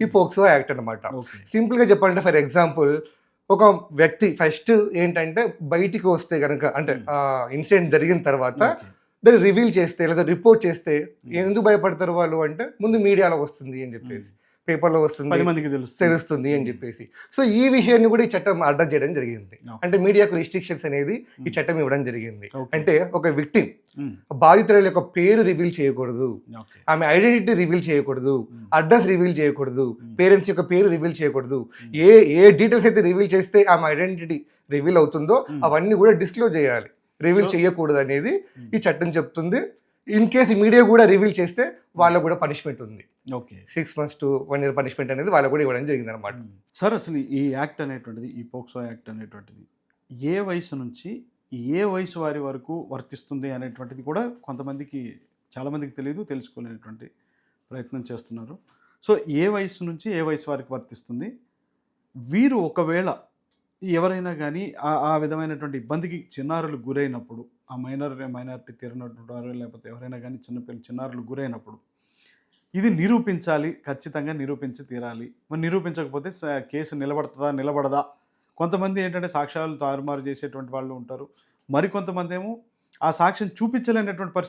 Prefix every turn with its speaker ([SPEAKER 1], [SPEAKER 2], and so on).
[SPEAKER 1] ఈ POCSO act అనమాట.
[SPEAKER 2] Okay.
[SPEAKER 1] సింపుల్గా చెప్పాలంటే ఫర్ ఎగ్జాంపుల్ ఒక వ్యక్తి ఫస్ట్ ఏంటంటే బయటికి వస్తే కనుక అంటే ఇన్సిడెంట్ జరిగిన తర్వాత
[SPEAKER 2] ఓకే.
[SPEAKER 1] దాన్ని రివీల్ చేస్తే లేదా రిపోర్ట్ చేస్తే ఎందుకు భయపడతారు వాళ్ళు అంటే ముందు మీడియాలో వస్తుంది అని చెప్పేసి, పేపర్లో
[SPEAKER 2] 10
[SPEAKER 1] వస్తుంది,
[SPEAKER 2] మందికి
[SPEAKER 1] తెలుస్తుంది అని చెప్పేసి. సో ఈ విషయాన్ని కూడా ఈ చట్టం అడ్రస్ చేయడం జరిగింది.
[SPEAKER 2] Okay.
[SPEAKER 1] అంటే మీడియాకు రిస్ట్రిక్షన్స్ అనేది ఈ చట్టం ఇవ్వడం జరిగింది.
[SPEAKER 2] Okay.
[SPEAKER 1] అంటే ఒక విక్టిమ్ బాధితుల యొక్క పేరు రివీల్ చేయకూడదు,
[SPEAKER 2] ఓకే.
[SPEAKER 1] ఆమె ఐడెంటిటీ రివీల్ చేయకూడదు, అడ్రస్ రివీల్ చేయకూడదు, పేరెంట్స్ యొక్క పేరు రివీల్ చేయకూడదు. ఏ ఏ డీటెయిల్స్ అయితే రివీల్ చేస్తే ఆమె ఐడెంటిటీ రివీల్ అవుతుందో అవన్నీ కూడా డిస్క్లోజ్ చేయాలి, రివీల్ చేయకూడదు అనేది ఈ చట్టం చెప్తుంది. ఇన్ కేసు మీడియా కూడా రివీల్ చేస్తే వాళ్ళకు కూడా పనిష్మెంట్ ఉంది.
[SPEAKER 2] Okay.
[SPEAKER 1] 6 months to 1 year punishment అనేది వాళ్ళకు కూడా ఇవ్వడం జరిగింది అనమాట.
[SPEAKER 2] సార్ అసలు ఈ యాక్ట్ అనేటువంటిది, ఈ పోక్సో యాక్ట్ అనేటువంటిది ఏ వయసు నుంచి ఏ వయసు వారి వరకు వర్తిస్తుంది అనేటువంటిది కూడా కొంతమందికి, చాలామందికి తెలియదు, తెలుసుకోలేనటువంటి ప్రయత్నం చేస్తున్నారు. సో ఏ వయసు నుంచి ఏ వయసు వారికి వర్తిస్తుంది? వీరు ఒకవేళ ఎవరైనా కానీ ఆ విధమైనటువంటి ఇబ్బందికి చిన్నారులు గురైనప్పుడు, ఆ మైనారిటీ తీరినటువంటి వారు లేకపోతే ఎవరైనా కానీ చిన్నారులు గురైనప్పుడు ఇది నిరూపించాలి, ఖచ్చితంగా నిరూపించి తీరాలి. మరి నిరూపించకపోతే కేసు నిలబడదా? కొంతమంది ఏంటంటే సాక్ష్యాలు తారుమారు చేసేటువంటి వాళ్ళు ఉంటారు. మరికొంతమంది ఏమో ఆ సాక్ష్యం చూపించలేనటువంటి పరిస్థితి